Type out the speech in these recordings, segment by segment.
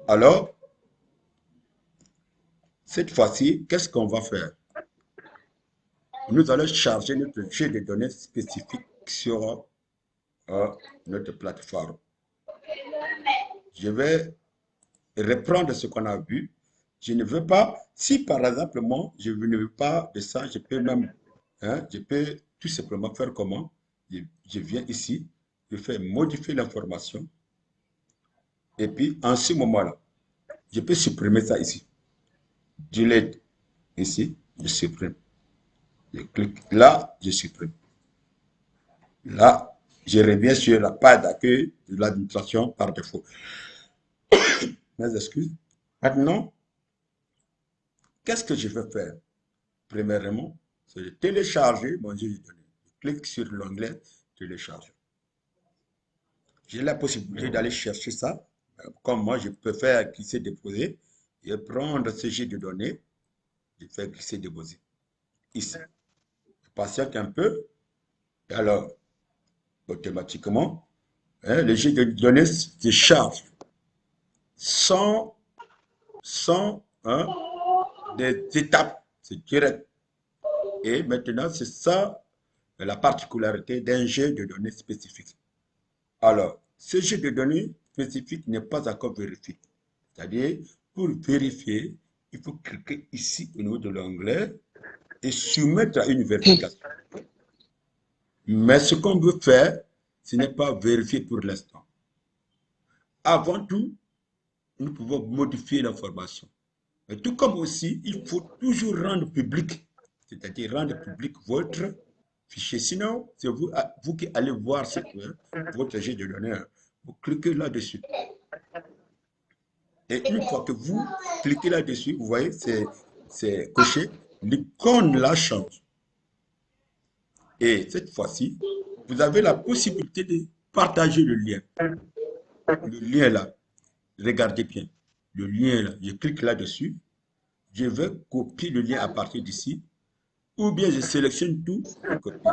Alors, cette fois-ci, qu'est-ce qu'on va faire? Nous allons charger notre jeu de données spécifique sur notre plateforme. Je vais reprendre ce qu'on a vu. Je ne veux pas, si par exemple, moi, je ne veux pas de ça, je peux même, je peux tout simplement faire comment? Je viens ici, je fais modifier l'information, et puis en ce moment-là, je peux supprimer ça ici. Delete ici, je supprime. Je clique là, je supprime. Là, je reviens sur la page d'accueil de l'administration par défaut. Mes excuses. Maintenant, qu'est-ce que je vais faire? Premièrement, c'est de télécharger mon jeu de données. Je clique sur l'onglet télécharger. J'ai la possibilité d'aller chercher ça. Comme moi, je peux faire glisser-déposer et prendre ce jeu de données et faire glisser-déposer. Ici. Je patiente un peu. Et alors, automatiquement, le jeu de données se charge sans, sans des étapes. C'est direct. Et maintenant, c'est ça la particularité d'un jeu de données spécifique. Alors, ce jeu de données spécifique n'est pas encore vérifié. C'est-à-dire, pour vérifier, il faut cliquer ici au niveau de l'onglet et soumettre à une vérification. Mais ce qu'on veut faire, ce n'est pas vérifier pour l'instant. Avant tout, nous pouvons modifier l'information. Mais tout comme aussi, il faut toujours rendre public, c'est-à-dire rendre public votre fichier. Sinon, c'est vous qui allez voir votre jeu de données. Vous cliquez là-dessus. Et une fois que vous cliquez là-dessus, vous voyez, c'est coché, l'icône là change. Et cette fois-ci, vous avez la possibilité de partager le lien. Le lien là, regardez bien. Le lien là, je clique là-dessus, je vais copier le lien à partir d'ici, ou bien je sélectionne tout et copie.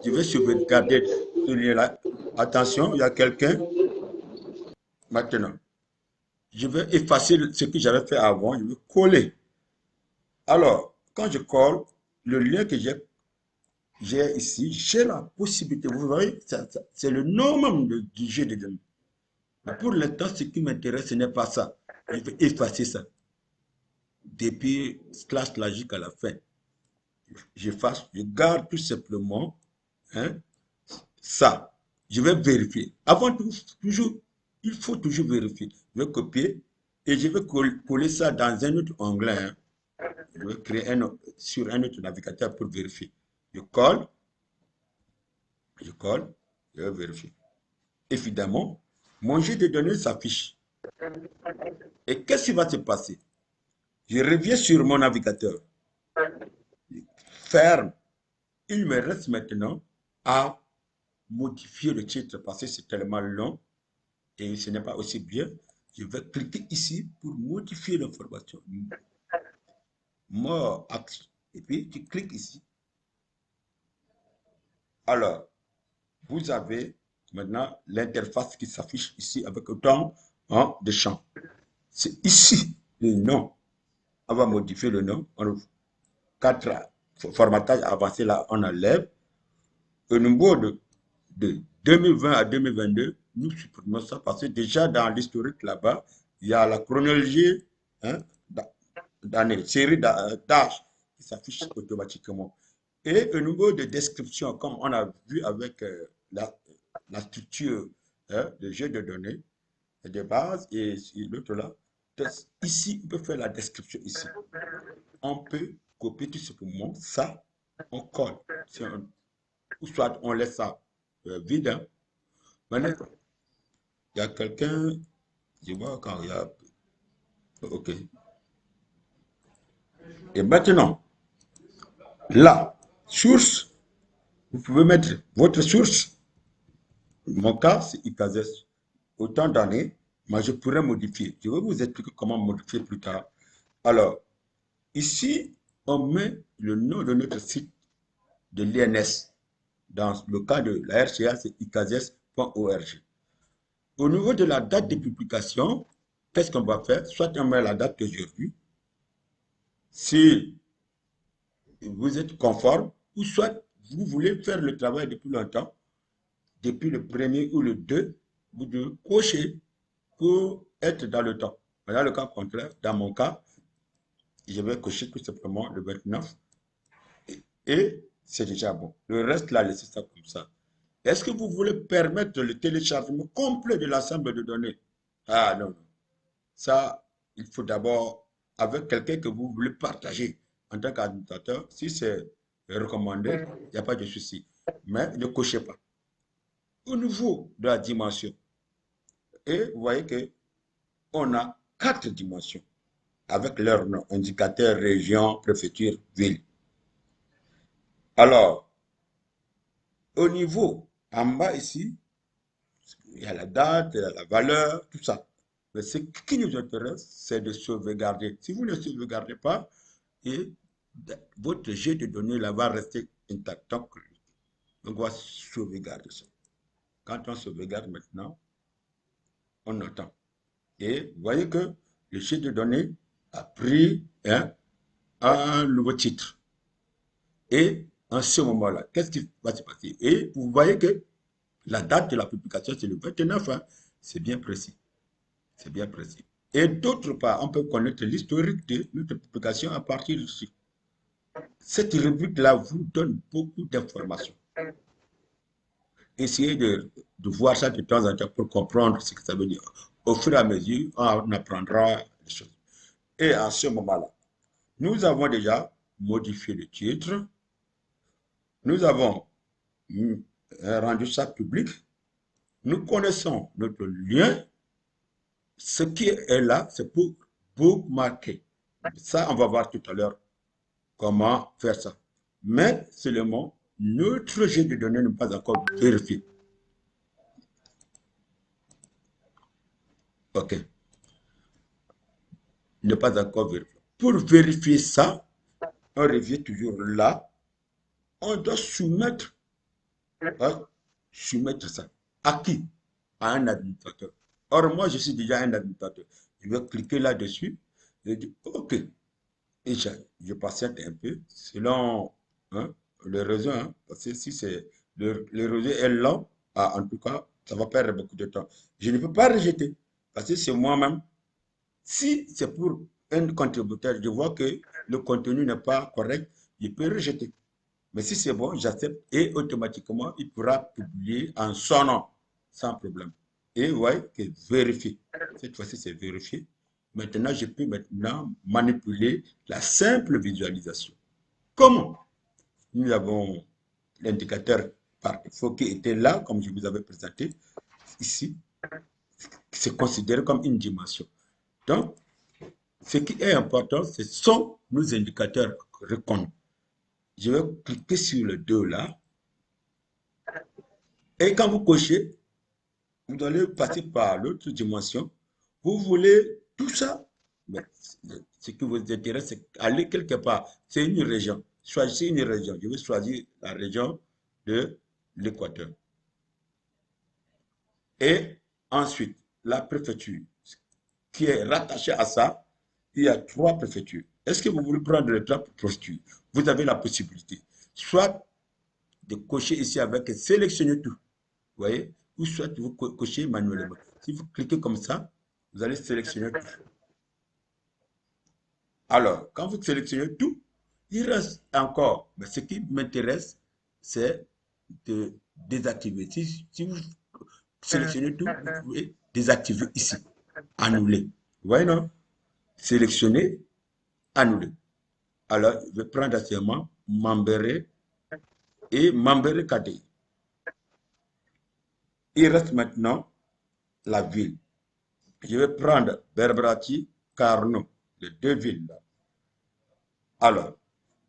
Je vais sauvegarder ce lien-là. Attention, il y a quelqu'un. Maintenant, je vais effacer ce que j'avais fait avant, je vais coller. Alors, quand je colle, le lien que j'ai ici, j'ai la possibilité, vous voyez, c'est le nom même du jeu de données. Mais pour l'instant, ce qui m'intéresse, ce n'est pas ça. Je vais effacer ça. Depuis slash logique à la fin. J'efface, je garde tout simplement hein, ça. Je vais vérifier. Avant tout, toujours, il faut toujours vérifier. Je vais copier et je vais coller ça dans un autre onglet. Hein. Je vais créer sur un autre navigateur pour vérifier. Je colle, je vais vérifier. Évidemment, mon jeu de données s'affiche. Et qu'est-ce qui va se passer? Je reviens sur mon navigateur. Ferme. Il me reste maintenant à modifier le titre parce que c'est tellement long et ce n'est pas aussi bien. Je vais cliquer ici pour modifier l'information. Mort action. Et puis tu cliques ici. Alors, vous avez maintenant l'interface qui s'affiche ici avec autant de champs. C'est ici le nom. On va modifier le nom. On ouvre 4 formatage avancé là, on enlève. Au niveau de 2020 à 2022, nous supprimons ça parce que déjà dans l'historique là-bas, il y a la chronologie hein, d'années, série d'âge qui s'affiche automatiquement. Et au niveau de description, comme on a vu avec la structure de jeu de données, de base, et l'autre là, ici, on peut faire la description ici. On peut copier tout simplement ça, on colle. Ou soit on laisse ça vide. Hein. Maintenant, il y a quelqu'un, je vois quand il y a. OK. Et maintenant, là, source, vous pouvez mettre votre source. Mon cas, c'est ICASES. Autant d'années, mais je pourrais modifier. Je vais vous expliquer comment modifier plus tard. Alors, ici, on met le nom de notre site de l'INS. Dans le cas de la RCA, c'est icases.org. Au niveau de la date de publication, qu'est-ce qu'on va faire? Soit on met la date d'aujourd'hui, si vous êtes conforme, ou soit vous voulez faire le travail depuis longtemps, depuis le premier ou le 2, vous devez cocher pour être dans le temps. Mais dans le cas contraire, dans mon cas, je vais cocher tout simplement le 29 et c'est déjà bon. Le reste, là, laissez ça comme ça. Est-ce que vous voulez permettre le téléchargement complet de l'ensemble de données? Ah non, non. Ça, il faut d'abord, avec quelqu'un que vous voulez partager en tant qu'administrateur, si c'est recommandé, il n'y a pas de souci. Mais ne cochez pas. Au niveau de la dimension, et vous voyez que on a 4 dimensions avec leurs noms, indicateur, région, préfecture, ville. Alors, au niveau, en bas ici, il y a la date, il y a la valeur, tout ça. Mais ce qui nous intéresse, c'est de sauvegarder. Si vous ne sauvegardez pas, et votre jet de données là va rester intact. Donc, on va sauvegarder ça. Quand on sauvegarde maintenant, on attend. Et vous voyez que le jet de données a pris un nouveau titre. Et en ce moment-là, qu'est-ce qui va se passer? Et vous voyez que la date de la publication, c'est le 29, hein. C'est bien précis. C'est bien précis. Et d'autre part, on peut connaître l'historique de notre publication à partir d'ici. Cette rubrique-là vous donne beaucoup d'informations. Essayez de voir ça de temps en temps pour comprendre ce que ça veut dire. Au fur et à mesure, on apprendra les choses. Et à ce moment-là, nous avons déjà modifié le titre. Nous avons rendu ça public. Nous connaissons notre lien. Ce qui est là, c'est pour bookmarker. Ça, on va voir tout à l'heure comment faire ça. Mais seulement, notre jet de données n'est pas encore vérifié. OK. N'est pas encore vérifié. Pour vérifier ça, on revient toujours là. On doit soumettre ça. À qui? À un administrateur. Or, moi, je suis déjà un administrateur. Je vais cliquer là-dessus. Je dis OK. Et je patiente un peu selon le réseau. Parce que si c'est le réseau est lent, en tout cas, ça va perdre beaucoup de temps. Je ne peux pas rejeter. Parce que c'est moi-même. Si c'est pour un contributeur, je vois que le contenu n'est pas correct, je peux rejeter. Mais si c'est bon, j'accepte et automatiquement, il pourra publier en son nom, sans problème. Et vous voyez que vérifier. Cette fois-ci, c'est vérifié. Maintenant, je peux maintenant manipuler la simple visualisation. Comment? Nous avons l'indicateur par défaut qui était là, comme je vous avais présenté, ici. C'est considéré comme une dimension. Donc, ce qui est important, ce sont nos indicateurs reconnus. Je vais cliquer sur le 2 là. Et quand vous cochez, vous allez passer par l'autre dimension. Vous voulez tout ça. Mais ce qui vous intéresse, c'est aller quelque part. C'est une région. Choisissez une région. Je vais choisir la région de l'Équateur. Et ensuite, la préfecture qui est rattachée à ça. Il y a 3 préfectures. Est-ce que vous voulez prendre les 3 préfectures? Vous avez la possibilité. Soit de cocher ici avec sélectionner tout. Vous voyez? Ou soit vous cochez manuellement. Si vous cliquez comme ça, vous allez sélectionner tout. Alors, quand vous sélectionnez tout, il reste encore. Mais ce qui m'intéresse, c'est de désactiver. Si vous sélectionnez tout, vous pouvez désactiver ici. Annuler. Vous voyez, non? Sélectionner, annuler. Alors, je vais prendre actuellement Mambéré et Mambéré KDI. Il reste maintenant la ville. Je vais prendre Berbrati, Carnot, les 2 villes là. Alors,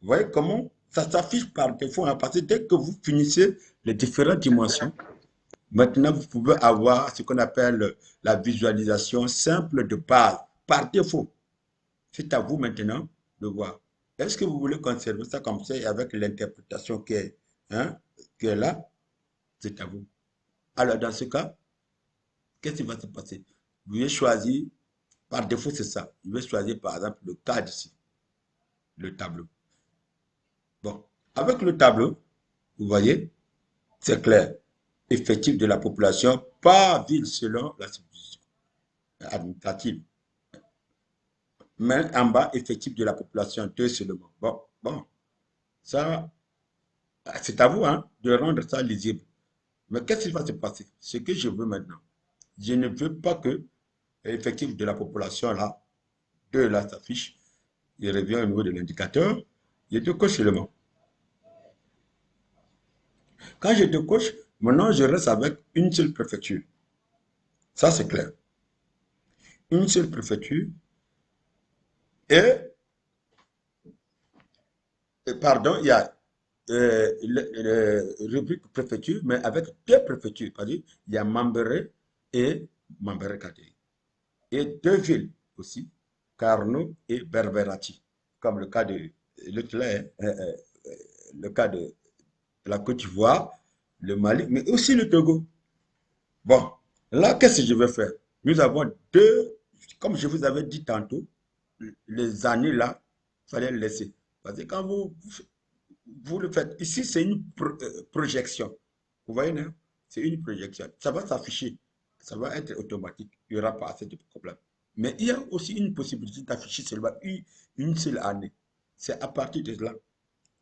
vous voyez comment ça s'affiche par défaut, parce que dès que vous finissez les différentes dimensions, maintenant vous pouvez avoir ce qu'on appelle la visualisation simple de base, par défaut. C'est à vous maintenant de voir. Est-ce que vous voulez conserver ça comme ça et avec l'interprétation qui est là? C'est à vous. Alors, dans ce cas, qu'est-ce qui va se passer? Vous allez choisir Par défaut, c'est ça. Je vais choisir par exemple le cas ici, le tableau. Bon, avec le tableau, vous voyez, c'est clair. Effectif de la population par ville selon la subdivision administrative. Mais en bas, effectif de la population, 2 seulement. Bon, ça, c'est à vous hein, de rendre ça lisible. Mais qu'est-ce qui va se passer? Ce que je veux maintenant, je ne veux pas que l'effectif de la population là, 2 là s'affiche. Il revient au niveau de l'indicateur. Je te coche seulement. Quand je te coche, maintenant je reste avec une seule préfecture. Ça, c'est clair. Une seule préfecture et, pardon, il y a rubrique préfecture, mais avec deux préfectures. C'est-à-dire, il y a Mambéré et Mambéré-Kadé. Et deux villes aussi, Carnot et Berberati, comme le cas de, le cas de la Côte d'Ivoire, le Mali, mais aussi le Togo. Bon, là, qu'est-ce que je vais faire? Nous avons deux, comme je vous avais dit tantôt, les années là, il fallait le laisser. Parce que quand vous le faites, ici c'est une projection. Vous voyez, non? C'est une projection. Ça va s'afficher. Ça va être automatique. Il n'y aura pas assez de problème. Mais il y a aussi une possibilité d'afficher seulement une seule année. C'est à partir de là,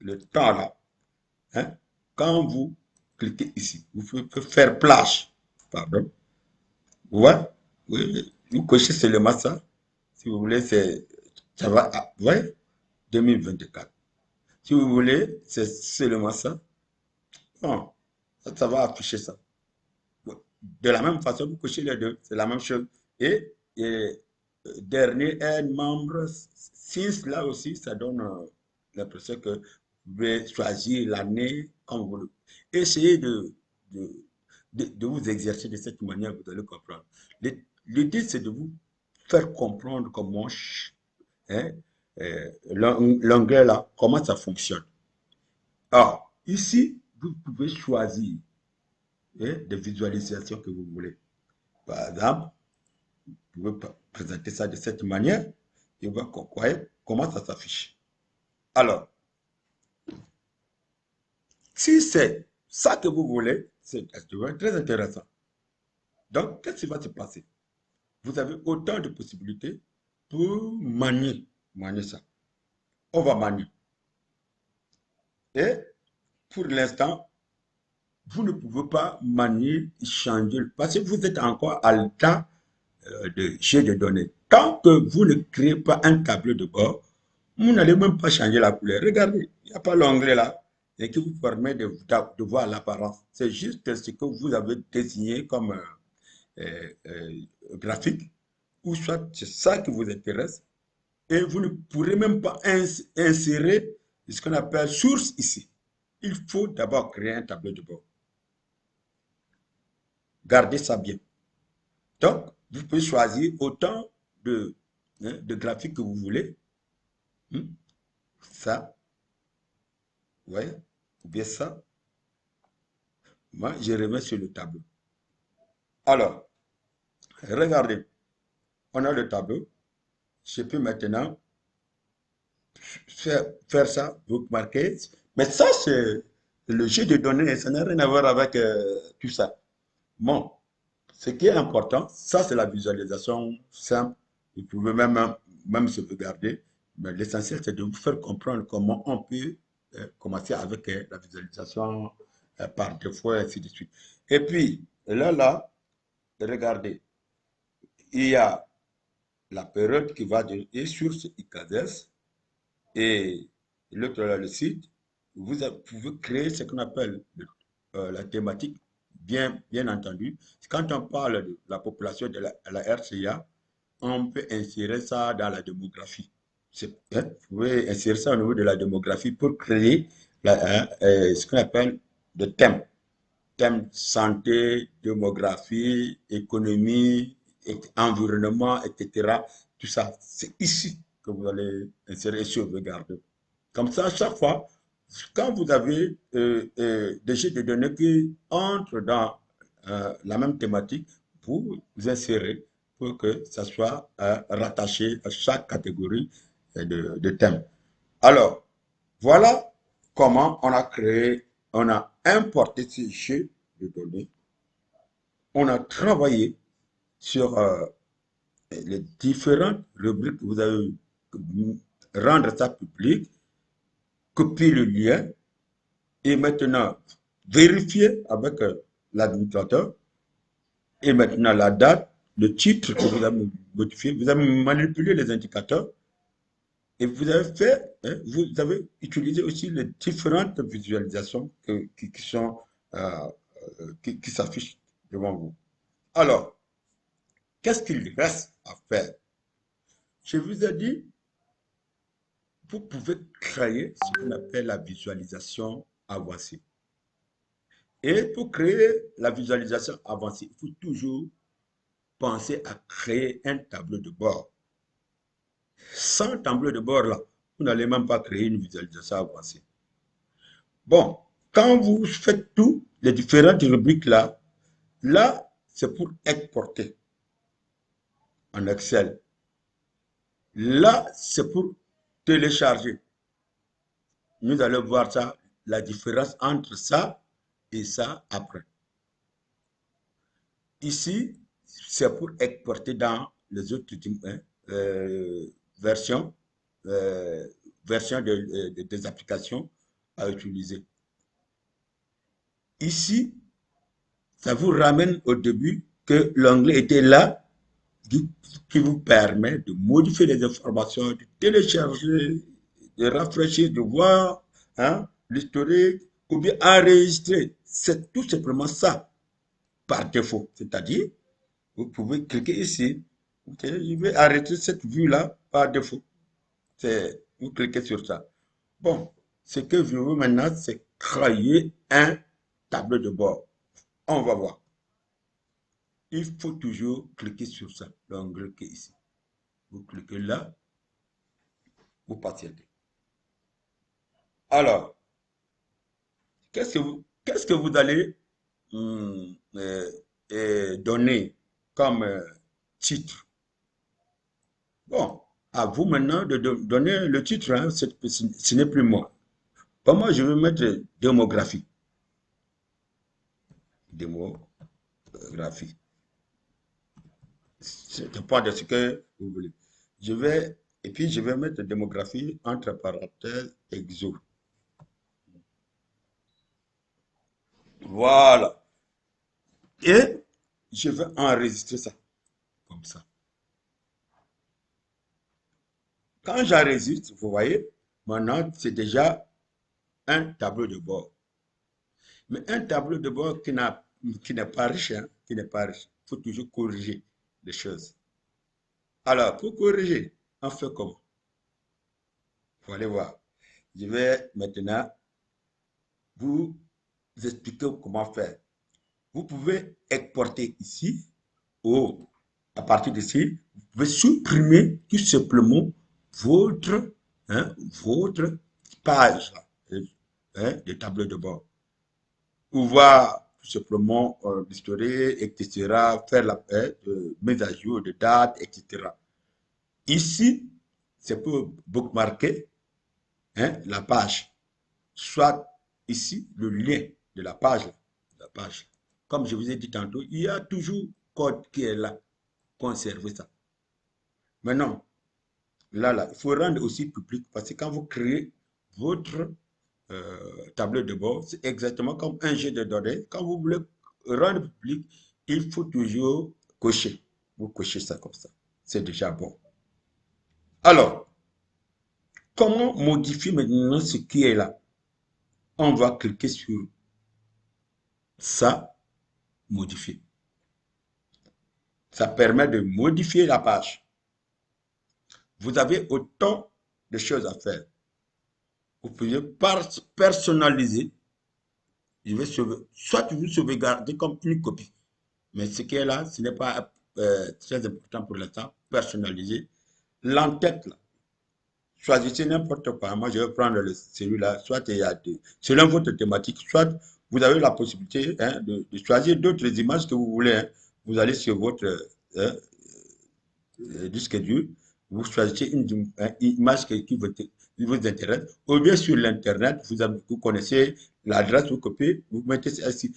le temps là. Hein, quand vous cliquez ici, vous pouvez faire plage. Pardon. Ouais, oui, vous cochez seulement ça. Si vous voulez, ça va, ouais, 2024. Si vous voulez, c'est seulement ça. Bon, ça va afficher ça. Ouais. De la même façon, vous cochez les deux, c'est la même chose. Dernier un membre, since là aussi, ça donne l'impression que vous pouvez choisir l'année comme vous voulez. Essayez de, de vous exercer de cette manière, vous allez comprendre. L'idée, c'est de vous faire comprendre comment hein, l'anglais là, comment ça fonctionne. Alors, ici, vous pouvez choisir des visualisations que vous voulez. Par exemple, vous pouvez présenter ça de cette manière et voir comment ça s'affiche. Alors, si c'est ça que vous voulez, c'est très intéressant. Donc, qu'est-ce qui va se passer? Vous avez autant de possibilités pour manier ça. On va manier. Et pour l'instant, vous ne pouvez pas manier, changer, parce que vous êtes encore à l'état de jeu de données. Tant que vous ne créez pas un tableau de bord, vous n'allez même pas changer la couleur. Regardez, il n'y a pas l'onglet là et qui vous permet de voir l'apparence. C'est juste ce que vous avez désigné comme graphique, ou soit c'est ça qui vous intéresse, et vous ne pourrez même pas insérer ce qu'on appelle source ici. Il faut d'abord créer un tableau de bord. Gardez ça bien. Donc, vous pouvez choisir autant de graphiques que vous voulez. Hmm, Ça, ouais, ou bien ça. Moi, je remets sur le tableau. Alors, regardez, on a le tableau. Je peux maintenant faire ça, vous marquez. Mais ça, c'est le jeu de données. Ça n'a rien à voir avec tout ça. Bon, ce qui est important, ça, c'est la visualisation simple. Vous pouvez même sauvegarder. Mais l'essentiel, c'est de vous faire comprendre comment on peut commencer avec la visualisation par défaut, et ainsi de suite. Et puis, là, regardez, il y a la période qui va de et sur ce ICADES et l'autre là, le site, vous pouvez créer ce qu'on appelle la thématique, bien entendu. Quand on parle de la population de la RCA, on peut insérer ça dans la démographie. Hein, vous pouvez insérer ça au niveau de la démographie pour créer ce qu'on appelle des thèmes. Thèmes santé, démographie, économie, environnement, etc. Tout ça, c'est ici que vous allez insérer et sauvegarder. Comme ça, à chaque fois, quand vous avez des jeux de données qui entrent dans la même thématique, vous insérez pour que ça soit rattaché à chaque catégorie de thèmes. Alors, voilà comment on a créé, on a importé ces jeux de données, on a travaillé sur les différentes rubriques que vous avez rendre ça public, copier le lien et maintenant vérifier avec l'administrateur et maintenant la date, le titre que vous avez modifié, vous avez manipulé les indicateurs et vous avez fait, hein, vous avez utilisé aussi les différentes visualisations qui sont qui s'affichent devant vous. Alors, qu'est-ce qu'il reste à faire? Je vous ai dit, vous pouvez créer ce qu'on appelle la visualisation avancée. Et pour créer la visualisation avancée, il faut toujours penser à créer un tableau de bord. Sans tableau de bord, là, vous n'allez même pas créer une visualisation avancée. Bon, quand vous faites tout, les différentes rubriques là, là, c'est pour exporter en Excel. Là, c'est pour télécharger. Nous allons voir ça, la différence entre ça et ça après. Ici, c'est pour exporter dans les autres versions, versions des applications à utiliser. Ici, ça vous ramène au début que l'onglet était là, qui vous permet de modifier les informations, de télécharger, de rafraîchir, de voir hein, l'historique, ou bien enregistrer. C'est tout simplement ça, par défaut. C'est-à-dire, vous pouvez cliquer ici. Ok, je vais arrêter cette vue-là par défaut. Vous cliquez sur ça. Bon, ce que je veux maintenant, c'est créer un tableau de bord. On va voir. Il faut toujours cliquer sur ça, l'onglet qui est ici. Vous cliquez là, vous patientez. Alors, qu'est-ce que vous allez donner comme titre? Bon, à vous maintenant de donner le titre, hein, ce n'est plus moi. Pour moi, je vais mettre démographie. Démographie. Ça dépend de ce que vous voulez. Et puis je vais mettre démographie entre parenthèses exo. Voilà. Et je vais enregistrer ça comme ça. Quand j'enregistre, vous voyez, maintenant c'est déjà un tableau de bord. Mais un tableau de bord qui n'est pas riche, hein, qui n'est pas riche, il faut toujours corriger les choses. Alors, pour corriger, on fait comment? Vous allez voir. Je vais maintenant vous expliquer comment faire. Vous pouvez exporter ici, ou à partir d'ici, vous pouvez supprimer tout simplement votre, votre page de tableau de bord. Ou voir tout simplement l'historique, etc., faire la mise à jour de date, etc. Ici, c'est pour bookmarker la page. Soit ici, le lien de la page. Comme je vous ai dit tantôt, il y a toujours code qui est là. Conservez ça. Maintenant, là, il faut rendre aussi public parce que quand vous créez votre tableau de bord, c'est exactement comme un jeu de données. Quand vous voulez rendre public, il faut toujours cocher. Vous cochez ça comme ça. C'est déjà bon. Alors, comment modifier maintenant ce qui est là? On va cliquer sur ça, modifier. Ça permet de modifier la page. Vous avez autant de choses à faire. Vous pouvez personnaliser. Soit vous sauvegardez comme une copie. Mais ce qui est là, ce n'est pas très important pour l'instant. Personnaliser. L'entête, là. Choisissez n'importe quoi. Moi, je vais prendre celui-là. Soit il y a selon votre thématique, soit vous avez la possibilité de choisir d'autres images que vous voulez. Hein. Vous allez sur votre du schedule, vous choisissez une image qui vous intéresse, ou bien sur l'Internet, vous connaissez l'adresse, vous copiez, vous mettez ça ici.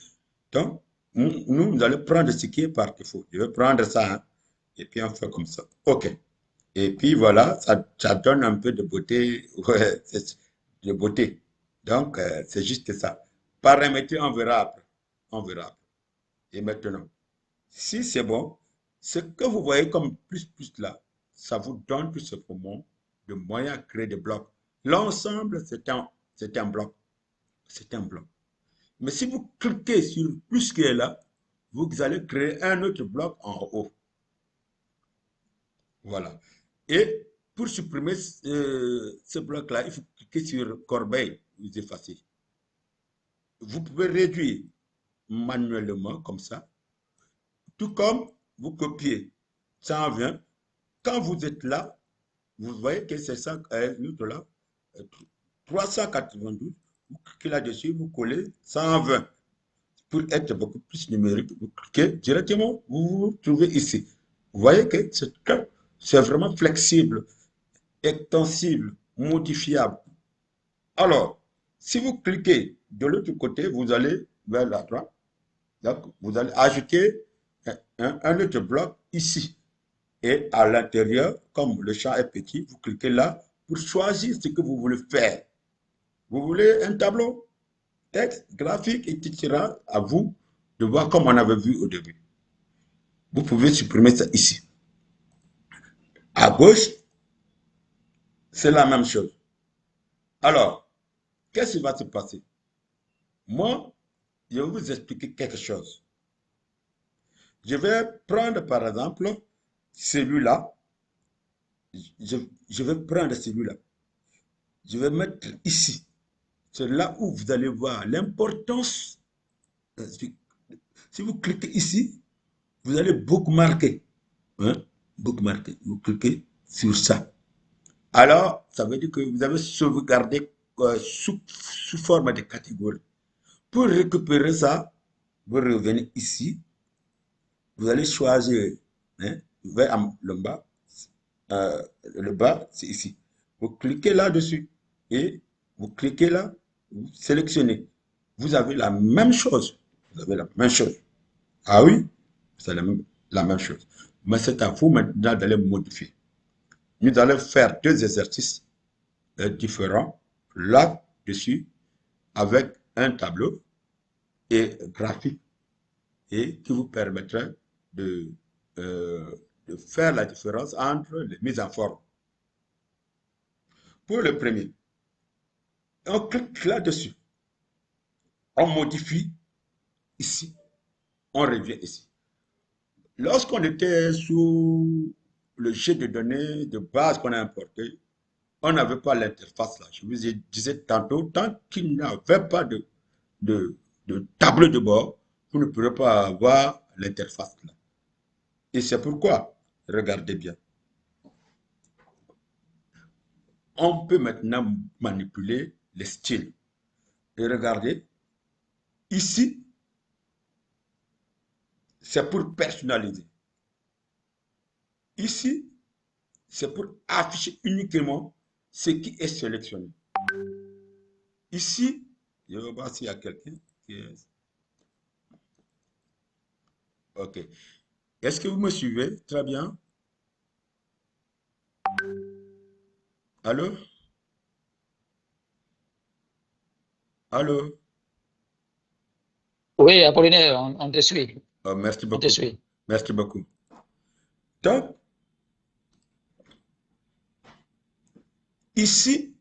Donc, nous allons prendre ce qui est par défaut. Je vais prendre ça, hein, et puis on fait comme ça. OK. Et puis voilà, ça donne un peu de beauté, ouais, de beauté. Donc, c'est juste ça. Paramétrer, on verra après. On verra après. Et maintenant, si c'est bon, ce que vous voyez comme plus là, ça vous donne tout simplement le moyen de créer des blocs. L'ensemble, c'est un bloc. C'est un bloc. Mais si vous cliquez sur plus qui est là, vous allez créer un autre bloc en haut. Voilà. Et pour supprimer ce bloc-là, il faut cliquer sur corbeille, vous effacez. Vous pouvez réduire manuellement comme ça, tout comme vous copiez 120. Quand vous êtes là, vous voyez que c'est ça, l'autre là, 392. Vous cliquez là-dessus, vous collez 120. Pour être beaucoup plus numérique, vous cliquez directement, vous vous trouvez ici. Vous voyez que c'est vraiment flexible, extensible, modifiable. Alors, si vous cliquez de l'autre côté, vous allez vers la droite. Donc, vous allez ajouter un autre bloc ici. Et à l'intérieur, comme le champ est petit, vous cliquez là pour choisir ce que vous voulez faire. Vous voulez un tableau, texte, graphique, etc. À vous de voir comme on avait vu au début. Vous pouvez supprimer ça ici. À gauche, c'est la même chose. Alors, qu'est-ce qui va se passer? Moi, je vais vous expliquer quelque chose. Je vais prendre par exemple celui-là. Je, je vais prendre celui-là. Je vais mettre ici. C'est là où vous allez voir l'importance. Si vous cliquez ici, vous allez bookmarker. Hein? Bookmarker. Vous cliquez sur ça. Alors, ça veut dire que vous avez sauvegardé sous forme de catégorie. Pour récupérer ça, vous revenez ici. Vous allez choisir, hein, vers le bas, c'est ici. Vous cliquez là-dessus et vous cliquez là, vous sélectionnez. Vous avez la même chose. Vous avez la même chose. Ah oui, c'est la même chose. Mais c'est à vous maintenant d'aller modifier. Nous allons faire deux exercices différents là-dessus avec un tableau et graphique et qui vous permettra de, euh, de faire la différence entre les mises en forme. Pour le premier, on clique là-dessus, on modifie ici, on revient ici. Lorsqu'on était sous le jet de données de base qu'on a importé, on n'avait pas l'interface là. Je vous disais tantôt, tant qu'il n'y avait pas de, de tableau de bord, vous ne pourrez pas avoir l'interface là. Et c'est pourquoi, regardez bien, on peut maintenant manipuler les styles. Et regardez, ici, c'est pour personnaliser. Ici, c'est pour afficher uniquement ce qui est sélectionné. Ici, je vais voir s'il y a quelqu'un qui est... OK. Est-ce que vous me suivez? Très bien. Allô? Allô? Oui, Apollinaire, on te suit. Oh, merci On te beaucoup. suit. Merci beaucoup. Donc, ici,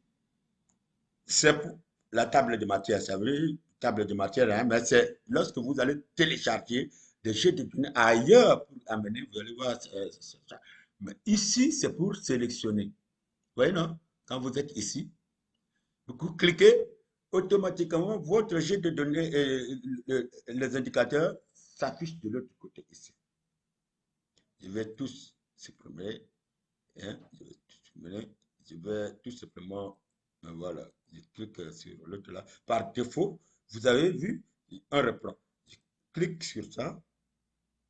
c'est pour la table de matière. Ça veut dire table de matière, hein, mais c'est lorsque vous allez télécharger des jeux de données ailleurs pour amener, vous allez voir. Ça. Mais ici, c'est pour sélectionner. Vous voyez, non? Quand vous êtes ici, vous cliquez, automatiquement, votre jeu de données, les indicateurs s'affichent de l'autre côté ici. Je vais tous supprimer. Hein, je vais tout simplement, voilà, je clique sur l'autre là. Par défaut, vous avez vu, on reprend. Je clique sur ça,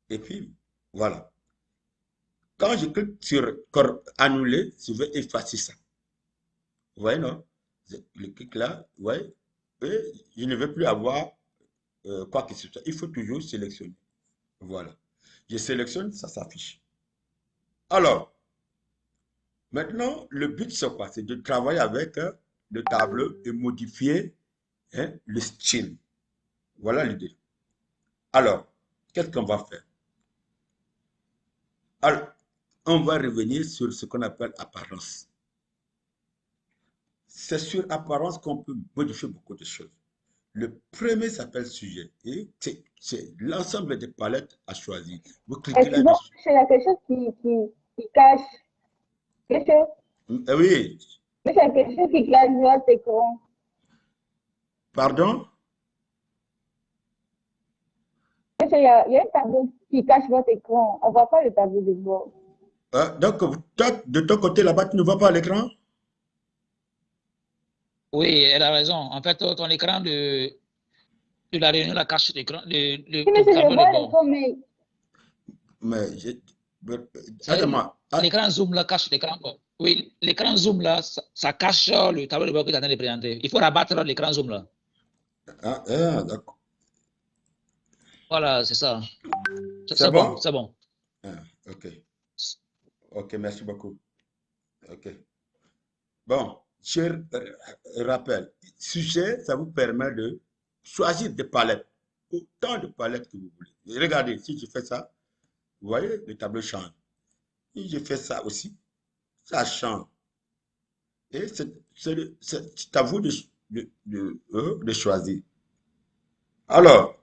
et puis voilà. Quand je clique sur annuler, je vais effacer ça. Vous voyez, non? Le clic là, vous voyez? Et je ne veux plus avoir quoi que ce soit. Il faut toujours sélectionner. Voilà. Je sélectionne, ça s'affiche. Alors, maintenant, le but, c'est quoi? C'est de travailler avec le tableau et modifier le style. Voilà l'idée. Alors, qu'est-ce qu'on va faire? Alors, on va revenir sur ce qu'on appelle apparence. C'est sur apparence qu'on peut modifier beaucoup de choses. Le premier s'appelle sujet et c'est l'ensemble des palettes à choisir. Vous cliquez Excuse-moi, là-dessus. c'est la question qui cache quelque chose. Oui, Mais c'est quelque chose qui cache votre écran. pardon? Mais il y a un tableau qui cache votre écran. On ne voit pas le tableau de bord. Donc, toi, de ton côté là-bas, tu ne vois pas l'écran? Oui, elle a raison. En fait, ton écran de la réunion, la cache d'écran, Oui, mais le je tableau de vois bord. l'écran, mais Mais, C'est attends-moi. l'écran Zoom là cache l'écran. Oui, l'écran Zoom là, ça cache le tableau de bord que tu es en train de présenter. Il faut rabattre l'écran Zoom là. D'accord. Voilà, c'est ça. C'est C'est bon, bon? c'est bon. Ah, ok. Ok, merci beaucoup. Ok. Bon, je rappelle, sujet, ça vous permet de choisir des palettes, autant de palettes que vous voulez. Et regardez, si je fais ça, vous voyez, le tableau change. Si je fais ça aussi, ça change. Et c'est à vous de choisir. Alors,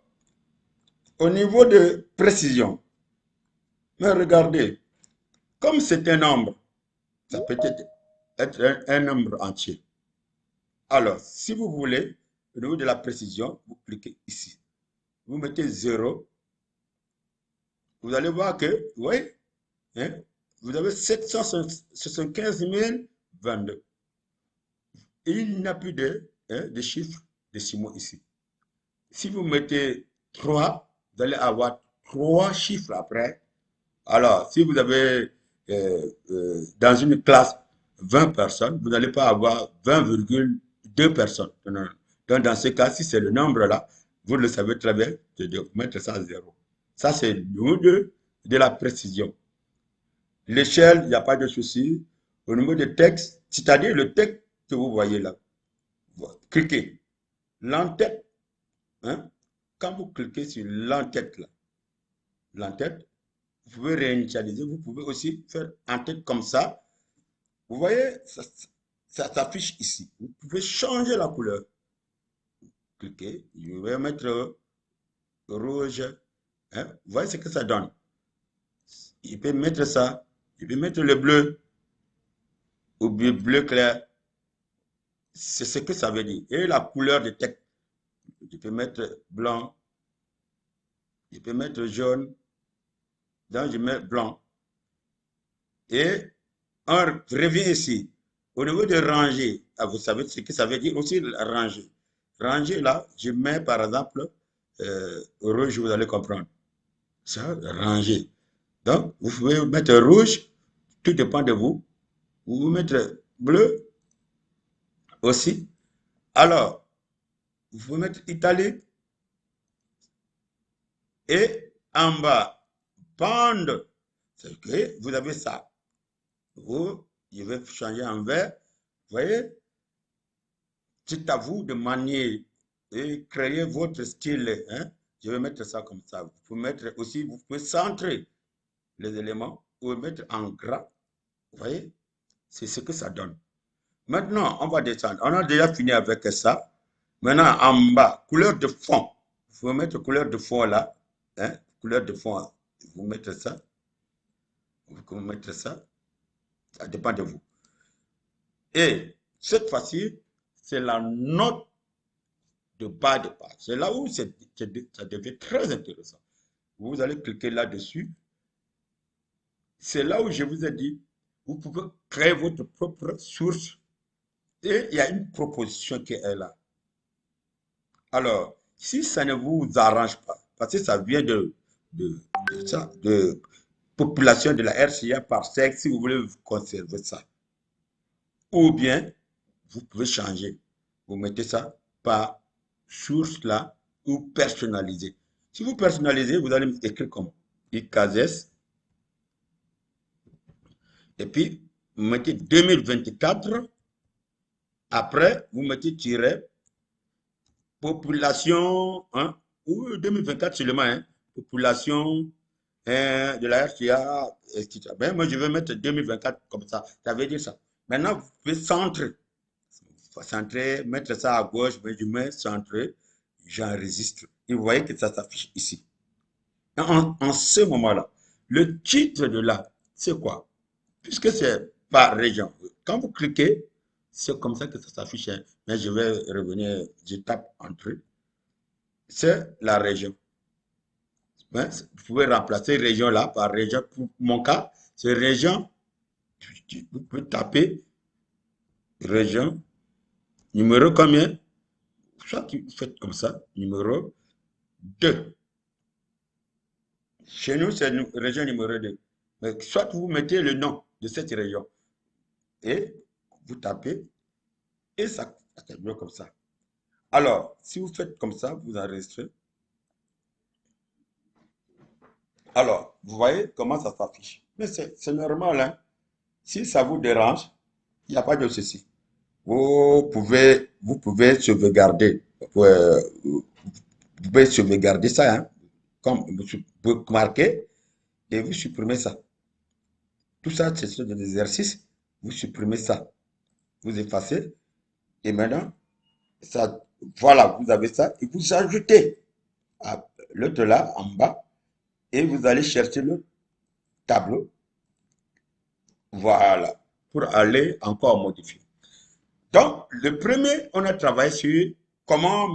au niveau de précision, mais regardez, comme c'est un nombre, ça peut être un nombre entier. Alors, si vous voulez, au niveau de la précision, vous cliquez ici. Vous mettez 0. Vous allez voir que, oui, hein, vous avez 775 022. Et il n'y a plus de chiffres décimaux ici. Si vous mettez 3, vous allez avoir 3 chiffres après. Alors, si vous avez dans une classe 20 personnes, vous n'allez pas avoir 20,2 personnes. Non. Donc, dans ce cas, si c'est le nombre là, vous le savez très bien, de mettre ça à 0. Ça, c'est le niveau de la précision. L'échelle, il n'y a pas de souci. Au niveau du texte, c'est-à-dire le texte que vous voyez là, cliquez. L'entête, hein, quand vous cliquez sur l'entête là, l'entête, vous pouvez réinitialiser, vous pouvez aussi faire en tête comme ça. Vous voyez, ça s'affiche ici. Vous pouvez changer la couleur. Cliquez, je vais mettre rouge. Hein. Vous voyez ce que ça donne. Il peut mettre ça, il peut mettre le bleu ou bleu clair. C'est ce que ça veut dire. Et la couleur de texte, je peux mettre blanc, je peux mettre jaune, donc je mets blanc. Et on revient ici. Au niveau de rangée, vous savez ce que ça veut dire aussi rangée. Rangée là, je mets par exemple rouge, vous allez comprendre. Ça, rangée. Donc, vous pouvez mettre rouge, tout dépend de vous. Vous pouvez mettre bleu aussi. Alors, vous pouvez mettre italique et en bas, bande. C'est que vous avez ça. Vous, je vais changer en vert. Vous voyez, c'est à vous de manier et créer votre style. Hein. Je vais mettre ça comme ça. Vous pouvez mettre aussi, vous pouvez centrer les éléments ou mettre en gras. Vous voyez, c'est ce que ça donne. Maintenant, on va descendre. On a déjà fini avec ça. Maintenant, en bas, couleur de fond. Vous pouvez mettre couleur de fond là. Hein. Couleur de fond. Vous mettez ça. Vous mettez ça. Ça dépend de vous. Et cette fois-ci, c'est la note de bas de page. C'est là où ça devient très intéressant. Vous allez cliquer là-dessus. C'est là où je vous ai dit, vous pouvez créer votre propre source et il y a une proposition qui est là. Alors, si ça ne vous arrange pas, parce que ça vient de population de la RCA par sexe si vous voulez conserver ça. Ou bien, vous pouvez changer. Vous mettez ça par source là ou personnalisé. Si vous personnalisez, vous allez écrire comme ICASES et puis vous mettez 2024. Après, vous mettez tiret population, hein, ou 2024 seulement, hein, population de la RCA, etc. Ben, moi, je vais mettre 2024 comme ça. Ça veut dire ça. Maintenant, vous pouvez centrer. Centrer, mettre ça à gauche, mais je mets centrer, j'enregistre. Et vous voyez que ça s'affiche ici. En ce moment-là, le titre de là, c'est quoi? Puisque c'est par région. Quand vous cliquez, c'est comme ça que ça s'affiche. Hein. Mais je vais revenir, je tape entrée. C'est la région. Hein, vous pouvez remplacer région là par région. Pour mon cas, c'est région. Vous pouvez taper région. Numéro combien? Soit vous faites comme ça. Numéro 2. Chez nous, c'est région numéro 2. Mais soit vous mettez le nom de cette région. Et vous tapez. Et ça termine comme ça. Alors, si vous faites comme ça, vous enregistrez. Alors, vous voyez comment ça s'affiche. Mais c'est normal, hein. Si ça vous dérange, il n'y a pas de souci. Vous pouvez sauvegarder. Vous pouvez sauvegarder ça, hein. Comme vous marquez et vous supprimez ça. Tout ça, c'est des exercices. Vous supprimez ça. Vous effacez. Et maintenant, ça, voilà, vous avez ça. Et vous ajoutez l'autre là, en bas. Et vous allez chercher le tableau. Voilà. Pour aller encore modifier. Donc, le premier, on a travaillé sur comment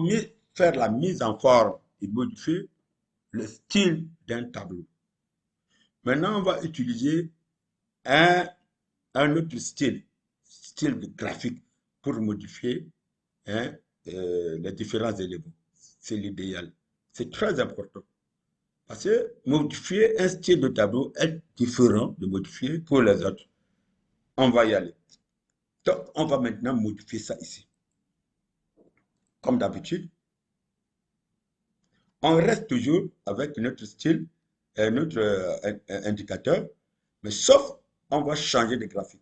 faire la mise en forme et modifier le style d'un tableau. Maintenant, on va utiliser un autre style de graphique pour modifier hein, les différents éléments. C'est l'idéal. C'est très important. Parce que modifier un style de tableau est différent de modifier pour les autres. On va y aller. Donc, on va maintenant modifier ça ici. Comme d'habitude, on reste toujours avec notre style et notre indicateur, mais sauf on va changer de graphique.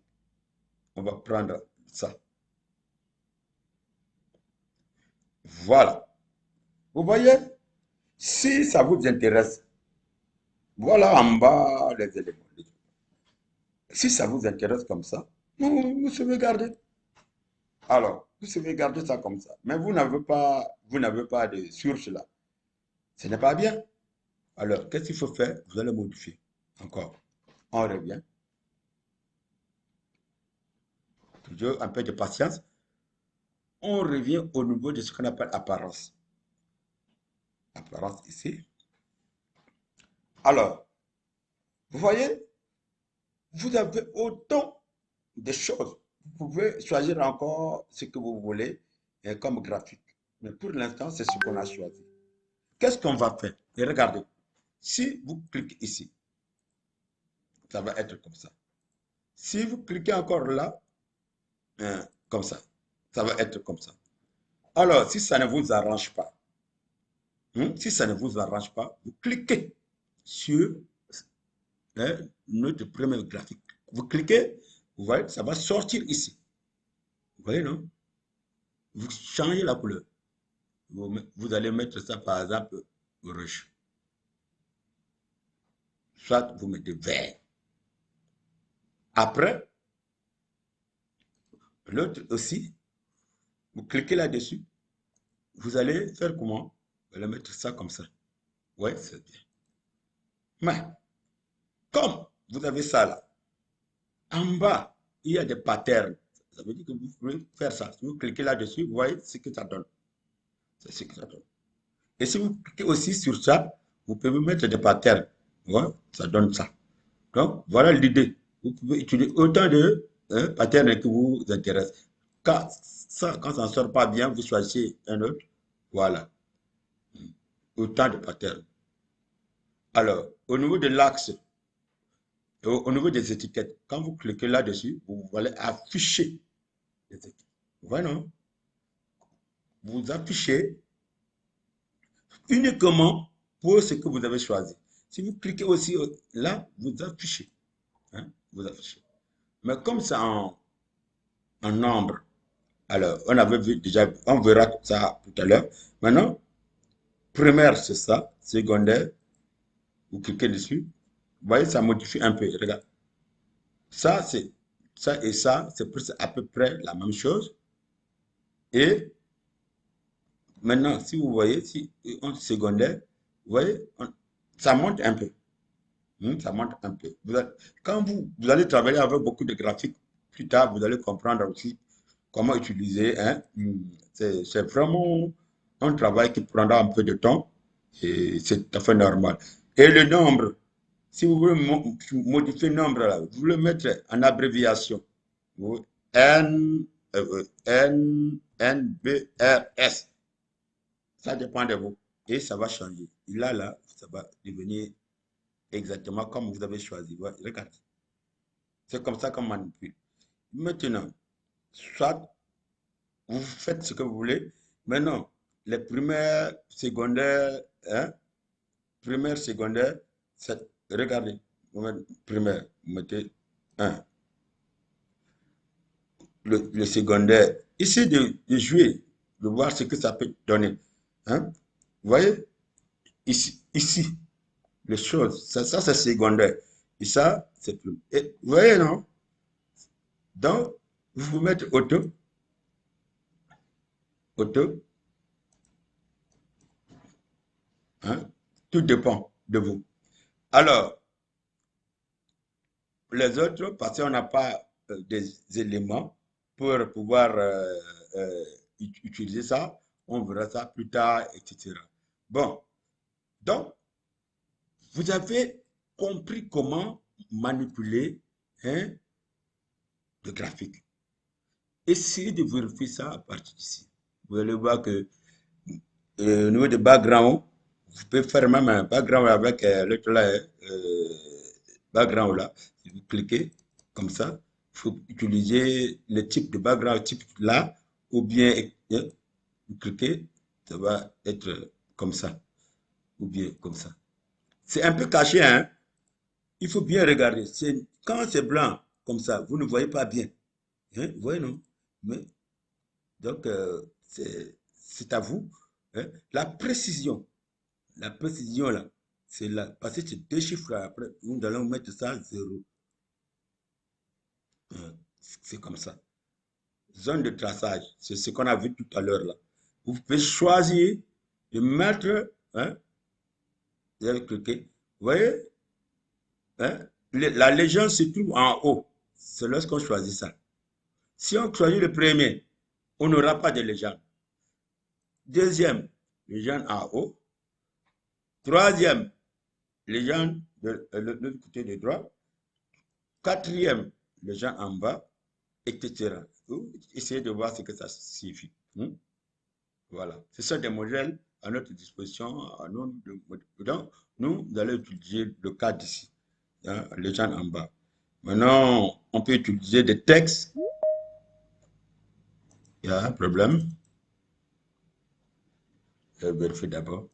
On va prendre ça. Voilà. Vous voyez, si ça vous intéresse, voilà en bas les éléments. Si ça vous intéresse comme ça, vous sauvegardez. Alors, vous sauvegardez ça comme ça. Mais vous n'avez pas de source là. Ce n'est pas bien. Alors, qu'est-ce qu'il faut faire? Vous allez modifier. Encore. On revient. Toujours un peu de patience. On revient au niveau de ce qu'on appelle apparence. Apparence ici. Alors, vous voyez, vous avez autant de choses. Vous pouvez choisir encore ce que vous voulez comme graphique. Mais pour l'instant, c'est ce qu'on a choisi. Qu'est-ce qu'on va faire? Et regardez, si vous cliquez ici, ça va être comme ça. Si vous cliquez encore là, comme ça va être comme ça. Alors, si ça ne vous arrange pas, vous cliquez sur notre premier graphique. Vous cliquez, vous voyez, ça va sortir ici. Vous voyez, non? Vous changez la couleur. Vous allez mettre ça, par exemple, rouge. Soit vous mettez vert. Après, l'autre aussi, vous cliquez là-dessus. Vous allez faire comment? Vous allez mettre ça comme ça. Oui, c'est bien. Mais, comme vous avez ça là, en bas, il y a des patterns. Ça veut dire que vous pouvez faire ça. Si vous cliquez là-dessus, vous voyez ce que ça donne. C'est ce que ça donne. Et si vous cliquez aussi sur ça, vous pouvez mettre des patterns. Ouais, ça donne ça. Donc, voilà l'idée. Vous pouvez utiliser autant de patterns qui vous intéressent. Quand ça ne sort pas bien, vous choisissez un autre. Voilà. Autant de patterns. Alors, au niveau de l'axe, Au niveau des étiquettes, quand vous cliquez là-dessus, vous allez afficher les étiquettes. Voilà, non? Vous affichez uniquement pour ce que vous avez choisi. Si vous cliquez aussi là, vous affichez. Hein, vous affichez. Mais comme c'est en nombre, alors on avait vu déjà, on verra ça tout à l'heure. Maintenant, primaire, c'est ça. Secondaire, vous cliquez dessus. Vous voyez, ça modifie un peu. Regarde. Ça, c'est ça et ça, c'est à peu près la même chose. Et maintenant, si vous voyez, si en secondaire, vous voyez, ça monte un peu. Ça monte un peu. Quand vous allez travailler avec beaucoup de graphiques, plus tard, vous allez comprendre aussi comment utiliser. Hein. C'est vraiment un travail qui prendra un peu de temps et c'est tout à fait normal. Et le nombre, si vous voulez modifier le nombre, là, vous le mettre en abréviation. N, B, R, S. Ça dépend de vous. Et ça va changer. Et là, ça va devenir exactement comme vous avez choisi. Regardez. C'est comme ça qu'on manipule. Maintenant, soit vous faites ce que vous voulez. Maintenant, les primaires, secondaires, hein, primaire, secondaire, regardez, primaire, vous mettez 1. Le secondaire, essayez de jouer, de voir ce que ça peut donner. Hein. Vous voyez, ici, les choses, ça c'est secondaire. Et ça, c'est plus. Et, vous voyez, non? Donc, vous mettez auto, hein, tout dépend de vous. Alors, les autres, parce qu'on n'a pas des éléments pour pouvoir utiliser ça, on verra ça plus tard, etc. Bon, donc, vous avez compris comment manipuler, hein, le graphique. Essayez de vérifier ça à partir d'ici. Vous allez voir que au niveau de background, vous pouvez faire même un background avec l'autre là, background là. Si vous cliquez comme ça, il faut utiliser le type de background type là, ou bien vous cliquez, ça va être comme ça, ou bien comme ça. C'est un peu caché, hein. Il faut bien regarder. Quand c'est blanc comme ça, vous ne voyez pas bien. Hein? Vous voyez, non? Mais, donc, c'est à vous. Hein? La précision là, c'est là. Parce que c'est deux chiffres là, après, nous allons mettre ça 0. Hein? C'est comme ça. Zone de traçage, c'est ce qu'on a vu tout à l'heure là. Vous pouvez choisir de mettre, hein, vous allez cliquer. Vous voyez, hein, la légende se trouve en haut. C'est lorsqu'on choisit ça. Si on choisit le premier, on n'aura pas de légende. Deuxième, légende en haut. Troisième, légende de l'autre côté de droite. Quatrième, légende en bas, etc. Vous essayez de voir ce que ça signifie. Voilà. Ce sont des modèles à notre disposition. Donc, nous allons utiliser le cas d'ici, hein, légende en bas. Maintenant, on peut utiliser des textes. Il y a un problème. Je vais vérifier d'abord.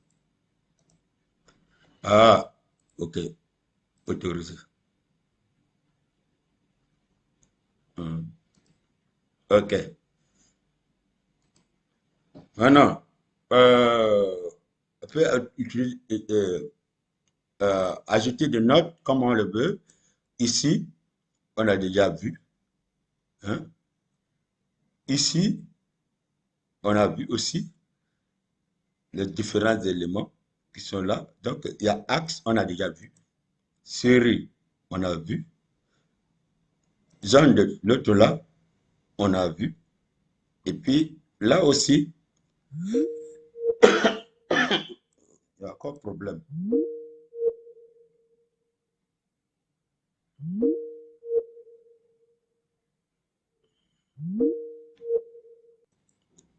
Ah, ok. Autorisé. Ok. Maintenant, on peut utiliser, ajouter des notes comme on le veut. Ici, on a déjà vu. Hein. Ici, on a vu aussi les différents éléments qui sont là. Donc, il y a axe, on a déjà vu. Série, on a vu. Zone de l'autre là, on a vu. Et puis, là aussi, il y a encore problème.